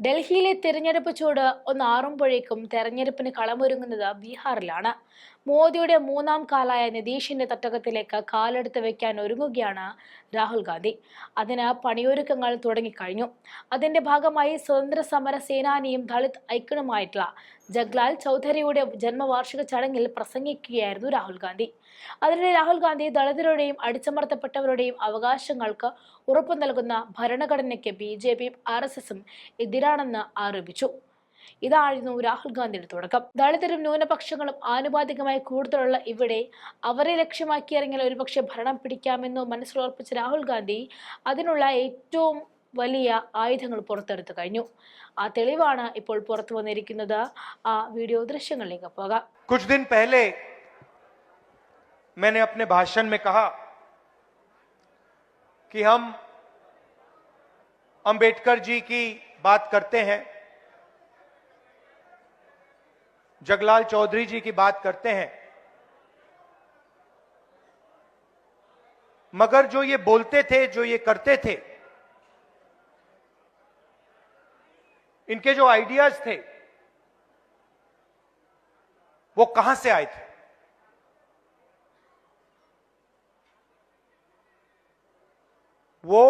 ഡൽഹിയിലെ തിരഞ്ഞെടുപ്പ് ചൂട് ഒന്ന് ആറുമ്പോഴേക്കും തെരഞ്ഞെടുപ്പിന് കളമൊരുങ്ങുന്നത് ബീഹാറിലാണ്. മോദിയുടെ മൂന്നാം കാലായ നിതീഷിന്റെ തട്ടകത്തിലേക്ക് കാലെടുത്ത് വെക്കാൻ ഒരുങ്ങുകയാണ് രാഹുൽ ഗാന്ധി. അതിന് പണിയൊരുക്കങ്ങൾ തുടങ്ങിക്കഴിഞ്ഞു. അതിന്റെ ഭാഗമായി സ്വതന്ത്ര സമര സേനാനിയും ദളിത് ഐക്കണുമായിട്ടുള്ള ജഗ്ലാൽ ചൗധരിയുടെ ജന്മവാർഷിക ചടങ്ങിൽ പ്രസംഗിക്കുകയായിരുന്നു രാഹുൽ ഗാന്ധി. അതിനിടെ രാഹുൽ ഗാന്ധി ദളിതരുടെയും അടിച്ചമർത്തപ്പെട്ടവരുടെയും അവകാശങ്ങൾക്ക് ഉറപ്പു നൽകുന്ന ഭരണഘടനയ്ക്ക് BJPയും RSSും എതിരാണെന്ന് ആരോപിച്ചു. ഇതായിരുന്നു രാഹുൽ ഗാന്ധിയുടെ തുടക്കം. ദളിതരും ന്യൂനപക്ഷങ്ങളും ആനുപാതികമായി കൂടുതലുള്ള ഇവിടെ അവരെ ലക്ഷ്യമാക്കിയിറങ്ങിയാൽ ഒരുപക്ഷെ ഭരണം പിടിക്കാമെന്നോ മനസ്സിലുറപ്പിച്ച രാഹുൽ ഗാന്ധി അതിനുള്ള ഏറ്റവും വലിയ ആയുധങ്ങൾ പുറത്തെടുത്തു കഴിഞ്ഞു. ആ തെളിവാണ് ഇപ്പോൾ പുറത്തു വന്നിരിക്കുന്നത്. ആ വീഡിയോ ദൃശ്യങ്ങളിലേക്ക് പോകാം. कुछ दिन पहले मैंने अपने भाषण में कहा कि हम अंबेडकर जी की बात करते हैं, जगलाल चौधरी जी की बात करते हैं, मगर जो ये बोलते थे, जो ये करते थे, इनके जो आइडियाज थे वो कहां से आए थे? वो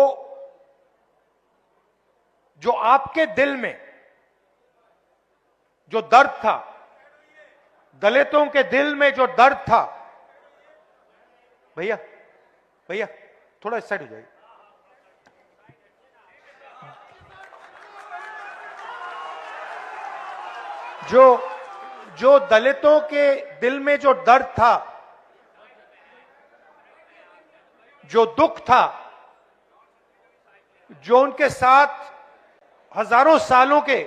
जो आपके दिल में जो दर्द था, दलितों के दिल में जो दर्द था, भैया भैया थोड़ा इस साइड हो जाइए, जो दलितों के दिल में जो दर्द था, जो दुख था, जो उनके साथ हजारों सालों के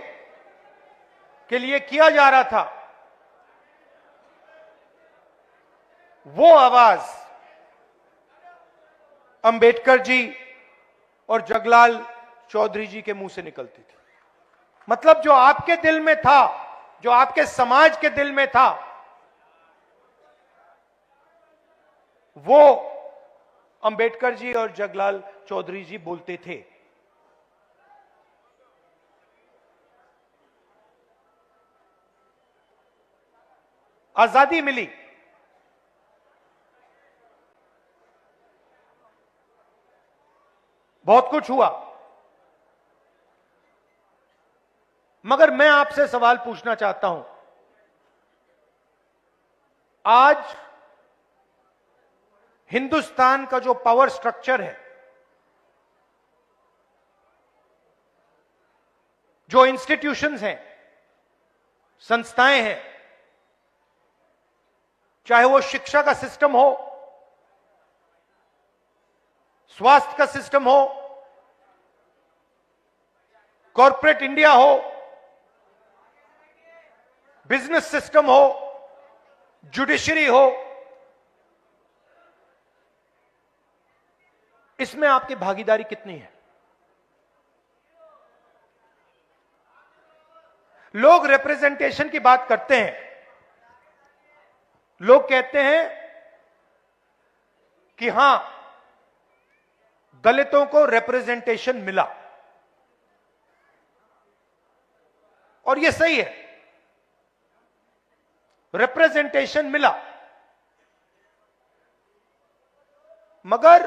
लिए किया जा रहा था, वो आवाज अंबेडकर जी और जगलाल चौधरी जी के मुंह से निकलती थी। मतलब जो आपके दिल में था, जो आपके समाज के दिल में था, वो अंबेडकर जी और जगलाल चौधरी जी बोलते थे। आजादी मिली, बहुत कुछ हुआ, मगर मैं आपसे सवाल पूछना चाहता हूं, आज हिंदुस्तान का जो पावर स्ट्रक्चर है, जो इंस्टीट्यूशंस हैं, संस्थाएं हैं, चाहे वो शिक्षा का सिस्टम हो, स्वास्थ्य का सिस्टम हो, कॉर्पोरेट इंडिया हो, बिजनेस सिस्टम हो, जुडिशरी हो, इसमें आपकी भागीदारी कितनी है? लोग रिप्रेजेंटेशन की बात करते हैं, लोग कहते हैं कि हां, दलितों को रिप्रेजेंटेशन मिला, और यह सही है, रिप्रेजेंटेशन मिला, मगर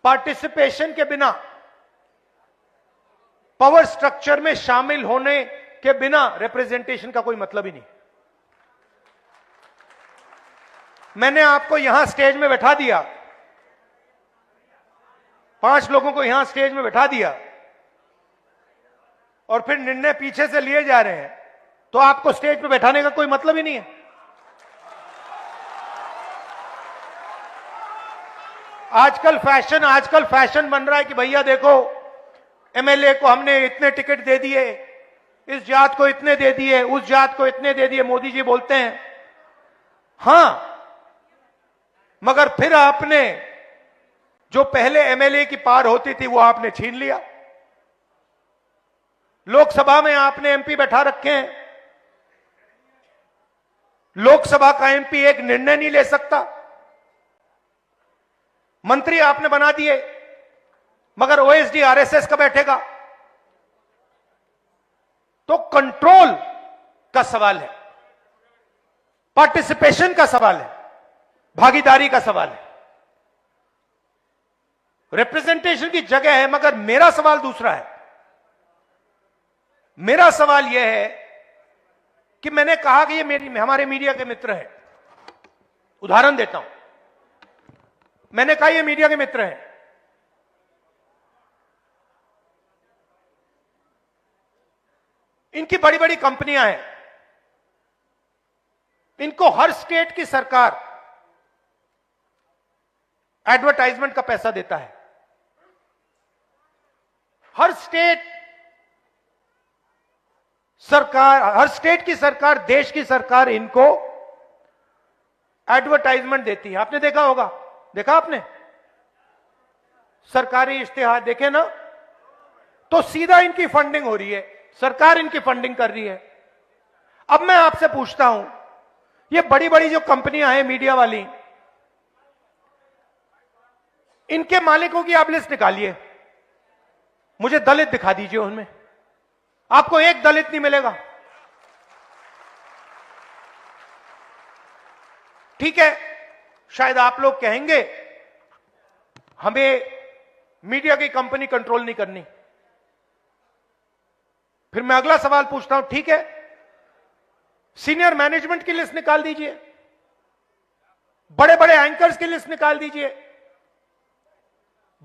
पार्टिसिपेशन के बिना, पावर स्ट्रक्चर में शामिल होने के बिना रिप्रेजेंटेशन का कोई मतलब ही नहीं। मैंने आपको यहां स्टेज में बैठा दिया, 5 लोगों को यहां स्टेज में बैठा दिया, और फिर निर्णय पीछे से लिए जा रहे हैं, तो आपको स्टेज पे बैठाने का कोई मतलब ही नहीं है। आजकल फैशन बन रहा है कि भैया देखो, MLA को हमने इतने टिकट दे दिए, इस जात को इतने दे दिए, उस जात को इतने दे दिए। मोदी जी बोलते हैं हां, मगर फिर आपने जो पहले MLA की पार होती थी वो आपने छीन लिया। लोकसभा में आपने MP बैठा रखे हैं, लोकसभा का MP एक निर्णय नहीं ले सकता। मंत्री आपने बना दिए, मगर ओएसडी आरएसएस का बैठेगा। तो कंट्रोल का सवाल है, पार्टिसिपेशन का सवाल है, भागीदारी का सवाल है। रिप्रेजेंटेशन की जगह है, मगर मेरा सवाल दूसरा है। मेरा सवाल यह है कि मैंने कहा कि ये हमारे मीडिया के मित्र हैं। उदाहरण देता हूं, मैंने कहा ये मीडिया के मित्र हैं। इनकी बड़ी बड़ी कंपनियां हैं, इनको हर स्टेट की सरकार एडवर्टाइजमेंट का पैसा देता है। हर स्टेट की सरकार, देश की सरकार इनको एडवर्टाइजमेंट देती है। आपने देखा होगा, देखा आपने सरकारी इश्तिहार देखे ना, तो सीधा इनकी फंडिंग हो रही है, सरकार इनकी फंडिंग कर रही है। अब मैं आपसे पूछता हूं, ये बड़ी बड़ी जो कंपनियां हैं मीडिया वाली, इनके मालिकों की आप लिस्ट निकालिए, मुझे दलित दिखा दीजिए उनमें। आपको एक दलित नहीं मिलेगा। ठीक है, शायद आप लोग कहेंगे हमें मीडिया की कंपनी कंट्रोल नहीं करनी। फिर मैं अगला सवाल पूछता हूं, ठीक है, सीनियर मैनेजमेंट की लिस्ट निकाल दीजिए, बड़े बड़े एंकर्स की लिस्ट निकाल दीजिए,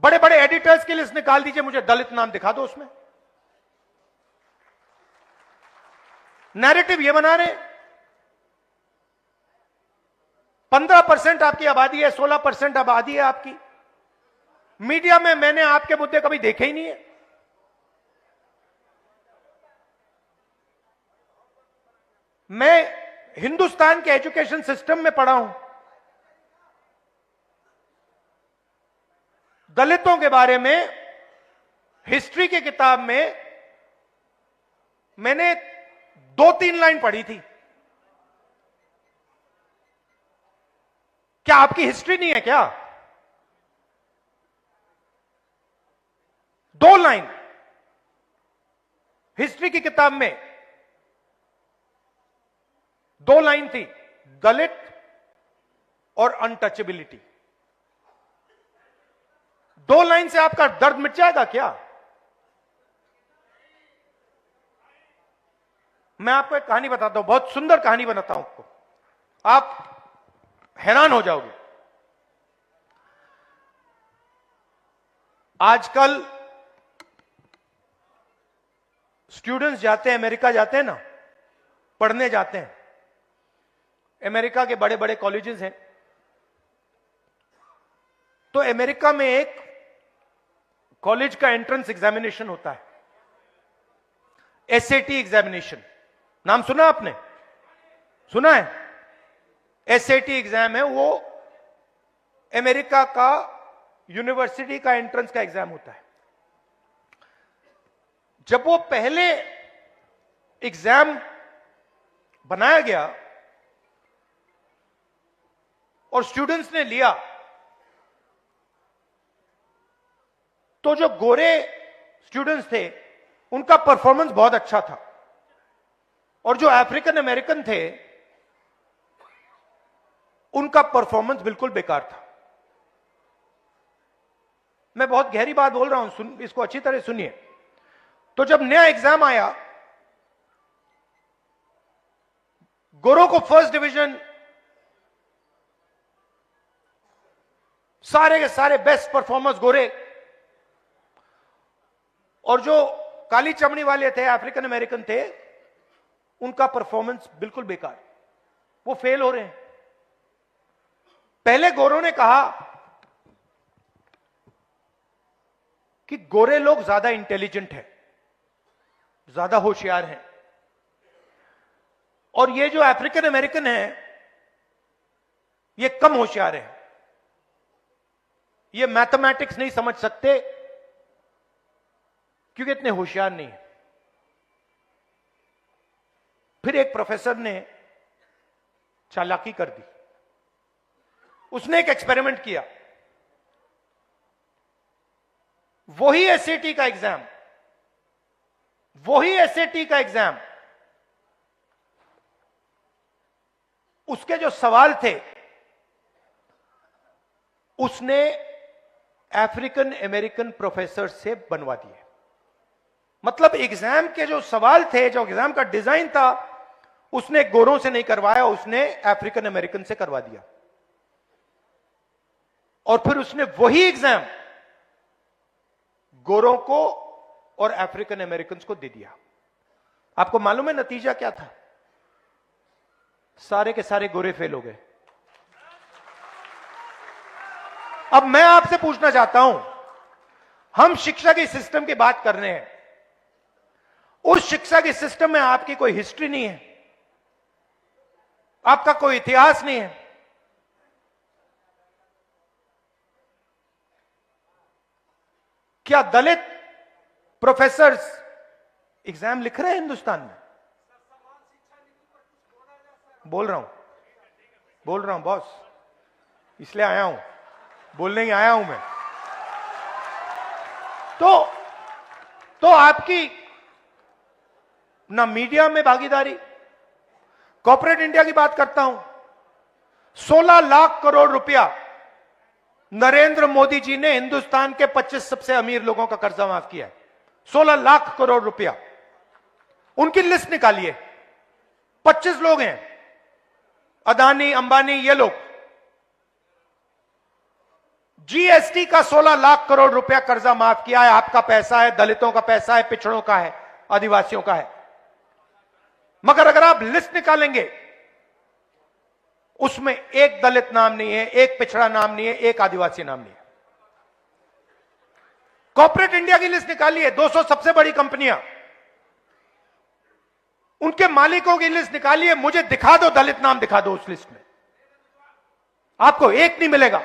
बड़े बड़े एडिटर्स की लिस्ट निकाल दीजिए, मुझे दलित नाम दिखा दो उसमें। नैरेटिव ये बना रहे, 15% आपकी आबादी है, 16% आबादी है आपकी। मीडिया में मैंने आपके मुद्दे कभी देखे ही नहीं है। मैं हिंदुस्तान के एजुकेशन सिस्टम में पढ़ा हूं, दलितों के बारे में हिस्ट्री की किताब में मैंने 2-3 लाइन पढ़ी थी। क्या आपकी हिस्ट्री नहीं है क्या? 2 लाइन हिस्ट्री की किताब में, 2 लाइन थी, दलित और अनटचेबिलिटी। 2 लाइन से आपका दर्द मिट जाएगा क्या? मैं आपको एक कहानी बताता हूं, बहुत सुंदर कहानी बताता हूं आपको, आप हैरान हो जाओगे। आजकल स्टूडेंट्स जाते हैं, अमेरिका जाते हैं ना, पढ़ने जाते हैं। अमेरिका के बड़े बड़े कॉलेजेस हैं। तो अमेरिका में एक कॉलेज का एंट्रेंस एग्जामिनेशन होता है, एसएटी एग्जामिनेशन। नाम सुना आपने? सुना है? एसएटी एग्जाम है, वो अमेरिका का यूनिवर्सिटी का एंट्रेंस का एग्जाम होता है। जब वो पहले एग्जाम बनाया गया और स्टूडेंट्स ने लिया, तो जो गोरे स्टूडेंट्स थे उनका परफॉर्मेंस बहुत अच्छा था, और जो अफ्रीकन अमेरिकन थे उनका परफॉर्मेंस बिल्कुल बेकार था। मैं बहुत गहरी बात बोल रहा हूं, इसको अच्छी तरह सुनिए। तो जब नया एग्जाम आया, गोरों को फर्स्ट डिवीजन, सारे के सारे बेस्ट परफॉर्मर्स गोरे, और जो काली चमड़ी वाले थे, अफ्रीकन अमेरिकन थे, उनका परफॉर्मेंस बिल्कुल बेकार, वो फेल हो रहे हैं। पहले गोरों ने कहा कि गोरे लोग ज्यादा इंटेलिजेंट हैं, ज्यादा होशियार हैं, और ये जो अफ्रीकन अमेरिकन हैं ये कम होशियार हैं, ये मैथमेटिक्स नहीं समझ सकते क्योंकि इतने होशियार नहीं है। फिर एक प्रोफेसर ने चालाकी कर दी, उसने एक एक्सपेरिमेंट किया। वही एसएटी का एग्जाम, वही एसएटी का एग्जाम, उसके जो सवाल थे उसने अफ्रीकन अमेरिकन प्रोफेसर से बनवा दिए। मतलब एग्जाम के जो सवाल थे, जो एग्जाम का डिजाइन था, उसने गोरों से नहीं करवाया, उसने अफ्रीकन अमेरिकन से करवा दिया। और फिर उसने वही एग्जाम गोरों को और अफ्रीकन अमेरिकन को दे दिया। आपको मालूम है नतीजा क्या था? सारे के सारे गोरे फेल हो गए। अब मैं आपसे पूछना चाहता हूं, हम शिक्षा के सिस्टम की बात कर रहे हैं, उस शिक्षा के सिस्टम में आपकी कोई हिस्ट्री नहीं है, आपका कोई इतिहास नहीं है। क्या दलित प्रोफेसर्स एग्जाम लिख रहे हैं हिंदुस्तान में? बोल रहा हूं बॉस, इसलिए आया हूं, बोलने ही आया हूं मैं। तो आपकी ना मीडिया में भागीदारी, कॉर्पोरेट इंडिया की बात करता हूं, 16 लाख करोड़ रुपया नरेंद्र मोदी जी ने हिंदुस्तान के 25 सबसे अमीर लोगों का कर्जा माफ किया है। 16 लाख करोड़ रुपया, उनकी लिस्ट निकालिए। 25 लोग हैं, अदानी, अंबानी, ये लोग। जीएसटी का 16 लाख करोड़ रुपया कर्जा माफ किया है। आपका पैसा है, दलितों का पैसा है, पिछड़ों का है, आदिवासियों का है। मगर अगर आप लिस्ट निकालेंगे, उसमें एक दलित नाम नहीं है, एक पिछड़ा नाम नहीं है, एक आदिवासी नाम नहीं है। कॉर्पोरेट इंडिया की लिस्ट निकालिए, 200 सबसे बड़ी कंपनियां, उनके मालिकों की लिस्ट निकालिए, मुझे दिखा दो, दलित नाम दिखा दो उस लिस्ट में, आपको एक नहीं मिलेगा।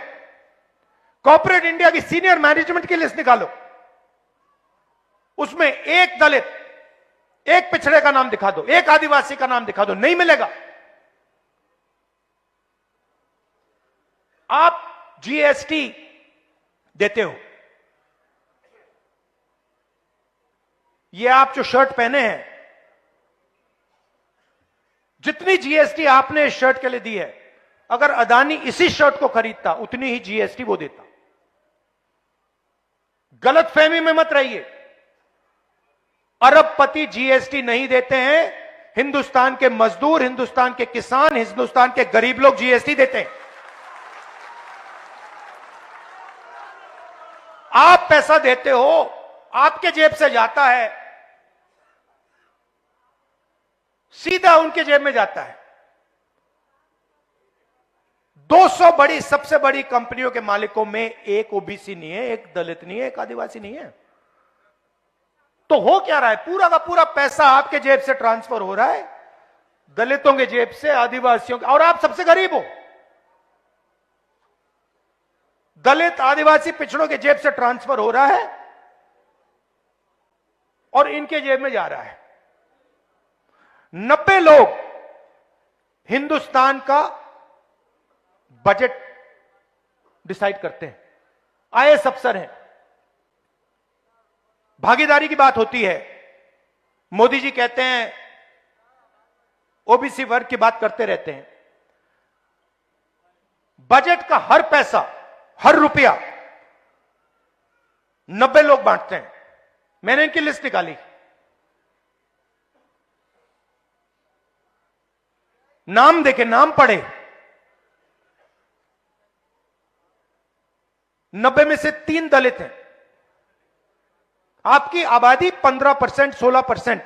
कॉर्पोरेट इंडिया की सीनियर मैनेजमेंट की लिस्ट निकालो, उसमें एक दलित, एक पिछड़े का नाम दिखा दो, एक आदिवासी का नाम दिखा दो, नहीं मिलेगा। आप जीएसटी देते हो, ये आप जो शर्ट पहने हैं, जितनी जीएसटी आपने इस शर्ट के लिए दी है, अगर अदानी इसी शर्ट को खरीदता उतनी ही जीएसटी वो देता। गलतफहमी में मत रहिए, अरबपति जीएसटी नहीं देते हैं, हिंदुस्तान के मजदूर, हिंदुस्तान के किसान, हिंदुस्तान के गरीब लोग जीएसटी देते हैं। आप पैसा देते हो, आपके जेब से जाता है, सीधा उनके जेब में जाता है। 200 बड़ी, सबसे बड़ी कंपनियों के मालिकों में एक ओबीसी नहीं है, एक दलित नहीं है, एक आदिवासी नहीं है। तो हो क्या रहा है? पूरा का पूरा पैसा आपके जेब से ट्रांसफर हो रहा है, दलितों के जेब से, आदिवासियों के, और आप सबसे गरीब हो। दलित, आदिवासी, पिछड़ों के जेब से ट्रांसफर हो रहा है और इनके जेब में जा रहा है। 90 लोग हिंदुस्तान का बजट डिसाइड करते हैं, आईएएस अफसर हैं। भागीदारी की बात होती है, मोदी जी कहते हैं ओबीसी वर्ग की बात करते रहते हैं। बजट का हर पैसा, हर रुपया 90 लोग बांटते हैं। मैंने इनकी लिस्ट निकाली, नाम देखे, नाम पढ़े, 90 में से 3 दलित हैं। आपकी आबादी 15%, 16%,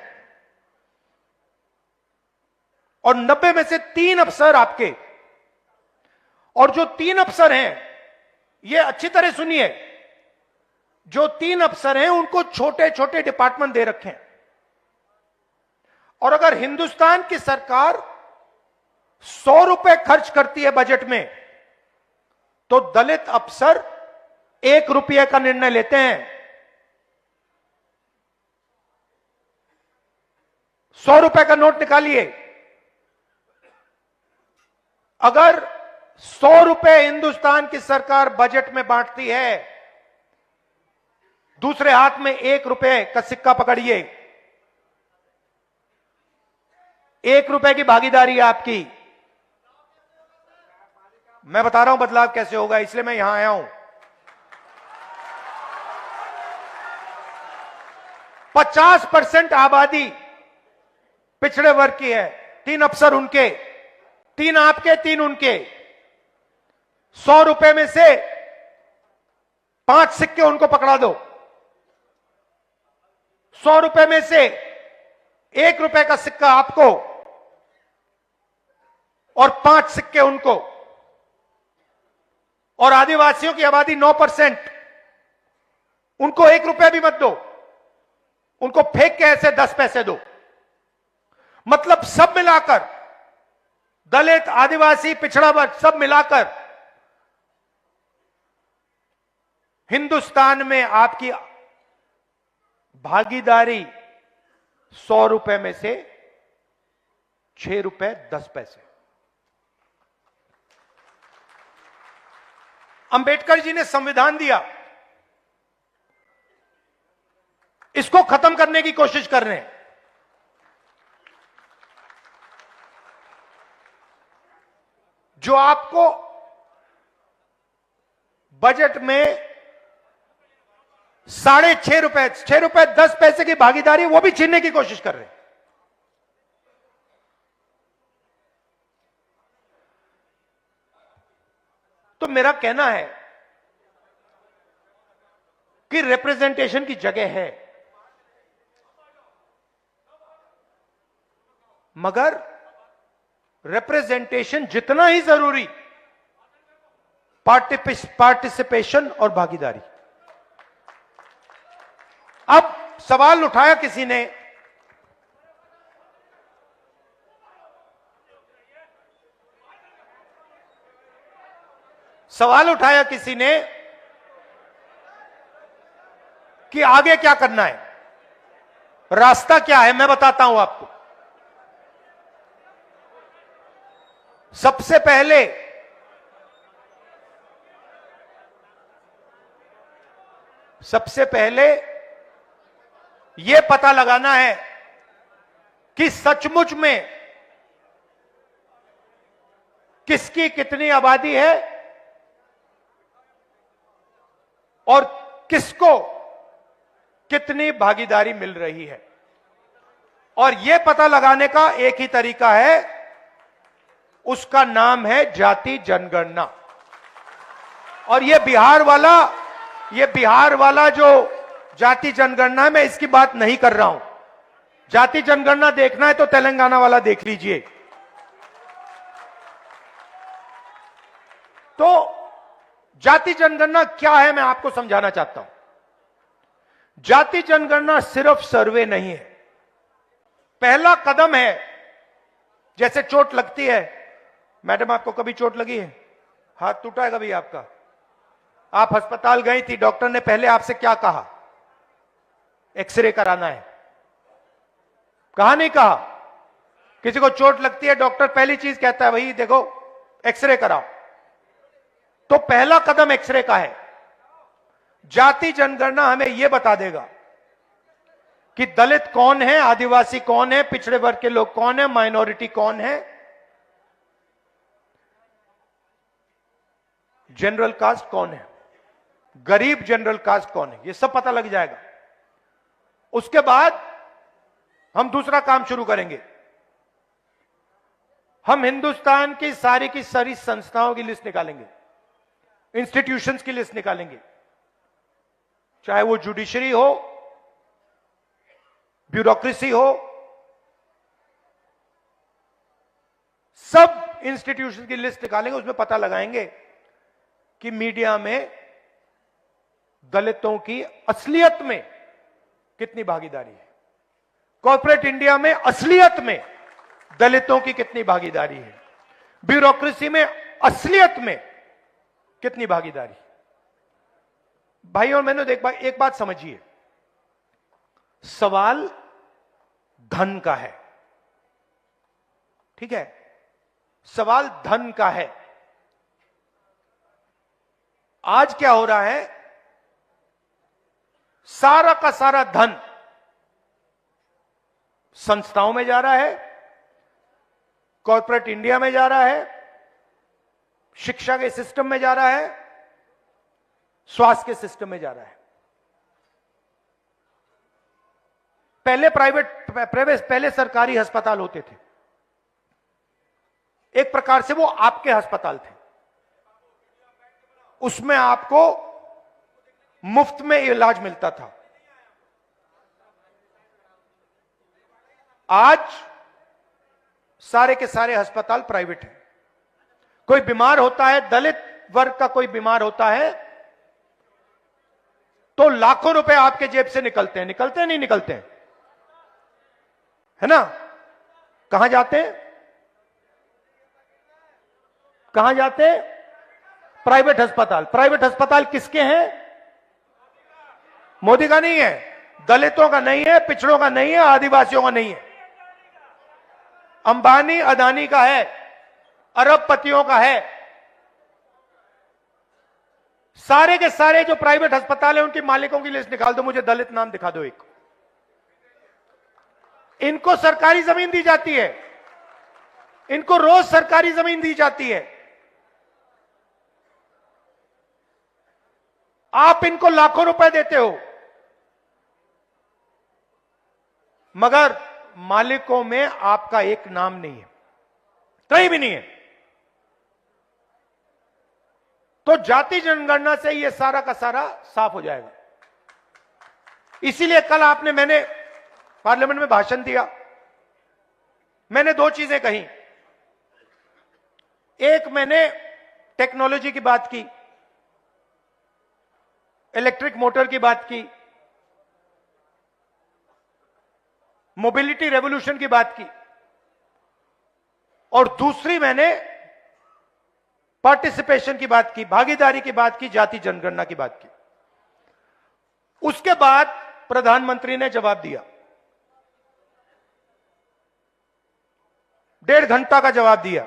और 90 में से 3 अफसर आपके। और जो 3 अफसर हैं, ये अच्छी तरह सुनिए, जो 3 अफसर हैं उनको छोटे छोटे डिपार्टमेंट दे रखे हैं। और अगर हिंदुस्तान की सरकार 100 रुपए खर्च करती है बजट में, तो दलित अफसर 1 रुपये का निर्णय लेते हैं। 100 रुपए का नोट निकालिए, अगर 100 रुपए हिंदुस्तान की सरकार बजट में बांटती है, दूसरे हाथ में 1 रुपए का सिक्का पकड़िए। 1 रुपए की भागीदारी है आपकी। मैं बता रहा हूं बदलाव कैसे होगा, इसलिए मैं यहां आया हूं। 50% आबादी पिछड़े वर्ग की है। 3 अफसर उनके, 3 आपके, 3 उनके। 100 रुपए में से 5 सिक्के उनको पकड़ा दो। 100 रुपए में से 1 रुपए का सिक्का आपको और 5 सिक्के उनको। और आदिवासियों की आबादी 9%, उनको 1 रुपया भी मत दो, उनको फेंक के ऐसे 10 पैसे दो। मतलब सब मिलाकर, दलित, आदिवासी, पिछड़ा वर्ग सब मिलाकर हिंदुस्तान में आपकी भागीदारी 100 रुपए में से 6 रुपए 10 पैसे। अंबेडकर जी ने संविधान दिया, इसको खत्म करने की कोशिश कर रहे हैं। जो आपको बजट में 6.5 रुपए, 6 रुपए 10 पैसे की भागीदारी, वो भी छीनने की कोशिश कर रहे हैं। तो मेरा कहना है कि रिप्रेजेंटेशन की जगह है, मगर रिप्रेजेंटेशन जितना ही जरूरी, पार्टिसिपेशन और भागीदारी। अब सवाल उठाया किसी ने, कि आगे क्या करना है, रास्ता क्या है। मैं बताता हूं आपको। सबसे पहले यह पता लगाना है कि सचमुच में किसकी कितनी आबादी है और किसको कितनी भागीदारी मिल रही है। और यह पता लगाने का एक ही तरीका है, उसका नाम है जाति जनगणना। और यह बिहार वाला जो जाति जनगणना है, मैं इसकी बात नहीं कर रहा हूं। जाति जनगणना देखना है तो तेलंगाना वाला देख लीजिए। तो जाति जनगणना क्या है, मैं आपको समझाना चाहता हूं। जाति जनगणना सिर्फ सर्वे नहीं है, पहला कदम है। जैसे चोट लगती है, मैडम आपको कभी चोट लगी है? हाथ टूटा है कभी आपका? आप अस्पताल गई थी, डॉक्टर ने पहले आपसे क्या कहा? एक्सरे कराना है। कहा नहीं कहा? किसी को चोट लगती है, डॉक्टर पहली चीज कहता है भाई देखो एक्सरे कराओ। तो पहला कदम एक्सरे का है। जाति जनगणना हमें यह बता देगा कि दलित कौन है, आदिवासी कौन है, पिछड़े वर्ग के लोग कौन है, माइनॉरिटी कौन है, जनरल कास्ट कौन है, गरीब जनरल कास्ट कौन है, यह सब पता लग जाएगा। उसके बाद हम दूसरा काम शुरू करेंगे। हम हिंदुस्तान की सारी संस्थाओं की लिस्ट निकालेंगे, इंस्टीट्यूशंस की लिस्ट निकालेंगे, चाहे वो जुडिशरी हो, ब्यूरोक्रेसी हो, सब इंस्टीट्यूशन की लिस्ट निकालेंगे। उसमें पता लगाएंगे कि मीडिया में दलितों की असलियत में कितनी भागीदारी है, कॉर्पोरेट इंडिया में असलियत में दलितों की कितनी भागीदारी है, ब्यूरोक्रेसी में असलियत में कितनी भागीदारी। भाई और मैंने एक बात समझिए, सवाल धन का है, ठीक है, सवाल धन का है। आज क्या हो रहा है, सारा का सारा धन संस्थाओं में जा रहा है, कॉर्पोरेट इंडिया में जा रहा है, शिक्षा के सिस्टम में जा रहा है, स्वास्थ्य के सिस्टम में जा रहा है। पहले सरकारी अस्पताल होते थे, एक प्रकार से वो आपके अस्पताल थे, उसमें आपको मुफ्त में इलाज मिलता था। आज सारे के सारे अस्पताल प्राइवेट हैं। कोई बीमार होता है, दलित वर्ग का कोई बीमार होता है, तो लाखों रुपए आपके जेब से निकलते हैं। निकलते हैं नहीं निकलते हैं, है ना? कहां जाते हैं? कहां जाते हैं? प्राइवेट अस्पताल। प्राइवेट अस्पताल किसके हैं? मोदी का नहीं है, दलितों का नहीं है, पिछड़ों का नहीं है, आदिवासियों का नहीं है, अंबानी अदानी का है, अरबपतियों का है। सारे के सारे जो प्राइवेट अस्पताल है उनके मालिकों की लिस्ट निकाल दो, मुझे दलित नाम दिखा दो एक। इनको सरकारी जमीन दी जाती है, इनको रोज सरकारी जमीन दी जाती है। आप इनको लाखों रुपए देते हो, मगर मालिकों में आपका एक नाम नहीं है, कहीं भी नहीं है। तो जाति जनगणना से यह सारा का सारा साफ हो जाएगा। इसीलिए कल मैंने पार्लियामेंट में भाषण दिया, मैंने दो चीजें कही। एक, मैंने टेक्नोलॉजी की बात की, इलेक्ट्रिक मोटर की बात की, मोबिलिटी रेवोल्यूशन की बात की, और दूसरी मैंने पार्टिसिपेशन की बात की, भागीदारी की बात की, जाति जनगणना की बात की। उसके बाद प्रधानमंत्री ने जवाब दिया, 1.5 घंटा का जवाब दिया।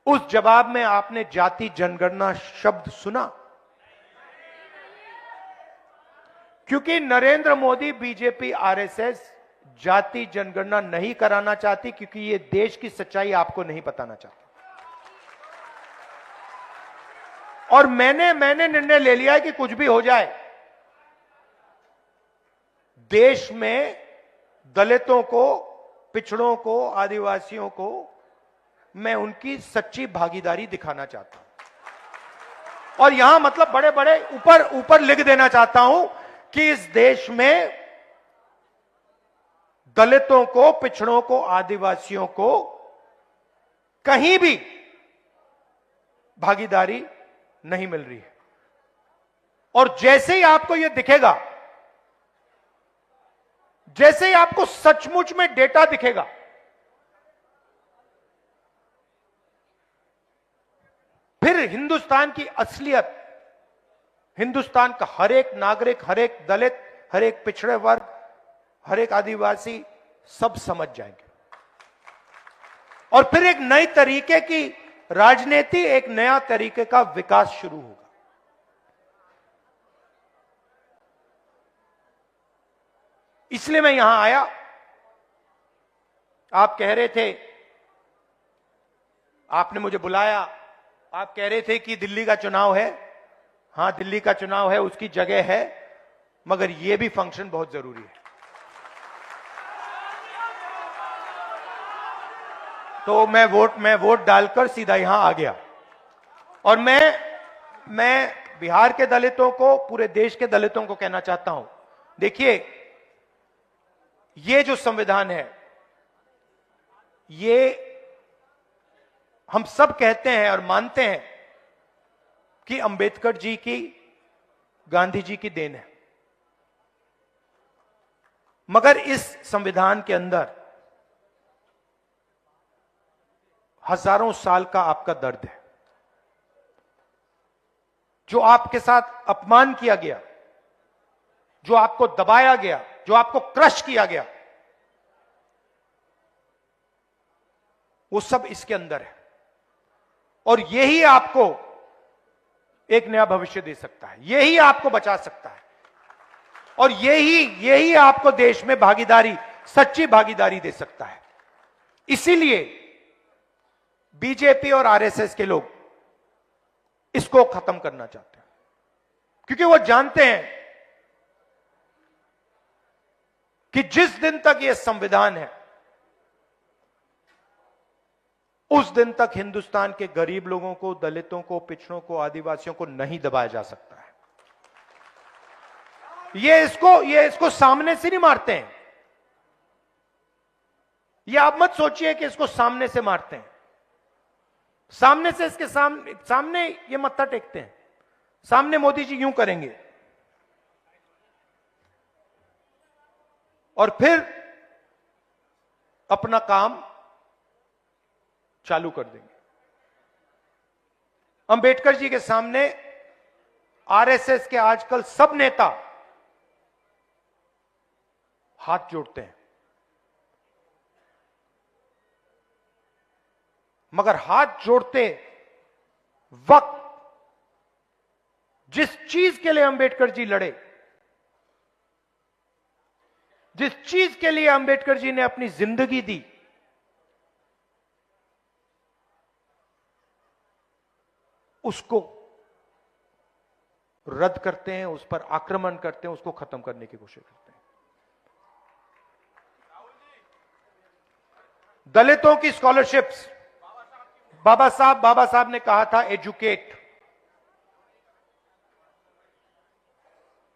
उस जवाब में आपने जाति जनगणना शब्द सुना? क्योंकि नरेंद्र मोदी, बीजेपी, आरएसएस जाति जनगणना नहीं कराना चाहती, क्योंकि ये देश की सच्चाई आपको नहीं बताना चाहती। और मैंने निर्णय ले लिया है कि कुछ भी हो जाए, देश में दलितों को, पिछड़ों को, आदिवासियों को मैं उनकी सच्ची भागीदारी दिखाना चाहता हूं। और यहां मतलब बड़े बड़े ऊपर लिख देना चाहता हूं कि इस देश में दलितों को, पिछड़ों को, आदिवासियों को कहीं भी भागीदारी नहीं मिल रही है। और जैसे ही आपको यह दिखेगा, जैसे ही आपको सचमुच में डेटा दिखेगा, फिर हिंदुस्तान की असलियत, हिंदुस्तान का हर एक नागरिक, हर एक दलित, हर एक पिछड़े वर्ग, हर एक आदिवासी सब समझ जाएंगे। और फिर एक नई तरीके की राजनीति, एक नया तरीके का विकास शुरू होगा। इसलिए मैं यहां आया। आप कह रहे थे, आपने मुझे बुलाया, आप कह रहे थे कि दिल्ली का चुनाव है। हां, दिल्ली का चुनाव है, उसकी जगह है, मगर यह भी फंक्शन बहुत जरूरी है। तो मैं वोट डालकर सीधा यहां आ गया। और मैं बिहार के दलितों को, पूरे देश के दलितों को कहना चाहता हूं, देखिए, ये जो संविधान है, ये हम सब कहते हैं और मानते हैं कि अंबेडकर जी की, गांधी जी की देन है। मगर इस संविधान के अंदर हजारों साल का आपका दर्द है। जो आपके साथ अपमान किया गया, जो आपको दबाया गया, जो आपको क्रश किया गया, वो सब इसके अंदर है। और यही आपको एक नया भविष्य दे सकता है, यही आपको बचा सकता है। और यही आपको देश में भागीदारी, सच्ची भागीदारी दे सकता है। इसीलिए बीजेपी और आरएसएस के लोग इसको खत्म करना चाहते हैं, क्योंकि वो जानते हैं कि जिस दिन तक यह संविधान है, उस दिन तक हिंदुस्तान के गरीब लोगों को, दलितों को, पिछड़ों को, आदिवासियों को नहीं दबाया जा सकता है। ये इसको सामने से नहीं मारते हैं। ये आप मत सोचिए कि इसको सामने से मारते हैं। सामने से इसके सामने ये मत्था टेकते हैं। सामने मोदी जी यूं करेंगे और फिर अपना काम चालू कर देंगे। अंबेडकर जी के सामने आरएसएस के आजकल सब नेता हाथ जोड़ते हैं, मगर हाथ जोड़ते वक्त जिस चीज के लिए अंबेडकर जी लड़े, जिस चीज के लिए अंबेडकर जी ने अपनी जिंदगी दी, उसको रद्द करते हैं, उस पर आक्रमण करते हैं, उसको खत्म करने की कोशिश करते हैं। दलितों की स्कॉलरशिप्स, बाबा साहब ने कहा था एजुकेट।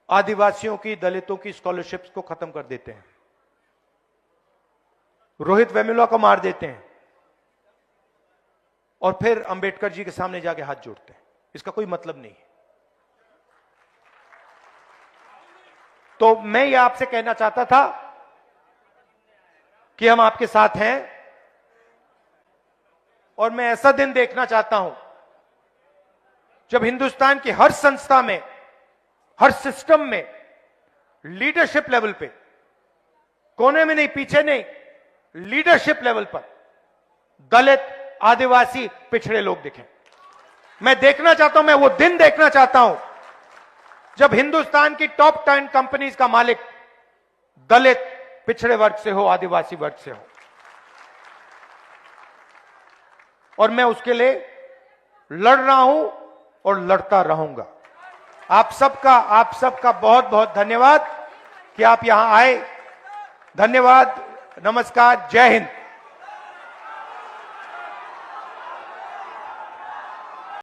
आदिवासियों की, दलितों की स्कॉलरशिप्स को खत्म कर देते हैं, रोहित वेमुला को मार देते हैं और फिर अंबेडकर जी के सामने जाके हाथ जोड़ते हैं। इसका कोई मतलब नहीं है। तो मैं ये आपसे कहना चाहता था कि हम आपके साथ हैं और मैं ऐसा दिन देखना चाहता हूं जब हिंदुस्तान की हर संस्था में, हर सिस्टम में, लीडरशिप लेवल पे, कोने में नहीं, पीछे नहीं, लीडरशिप लेवल पर दलित, आदिवासी, पिछड़े लोग दिखें। मैं देखना चाहता हूं, मैं वो दिन देखना चाहता हूं जब हिंदुस्तान की टॉप 10 कंपनीज का मालिक दलित, पिछड़े वर्ग से हो, आदिवासी वर्ग से हो। और मैं उसके लिए लड़ रहा हूं और लड़ता रहूंगा। आप सबका बहुत बहुत धन्यवाद कि आप यहां आए। धन्यवाद, नमस्कार, जय हिंद।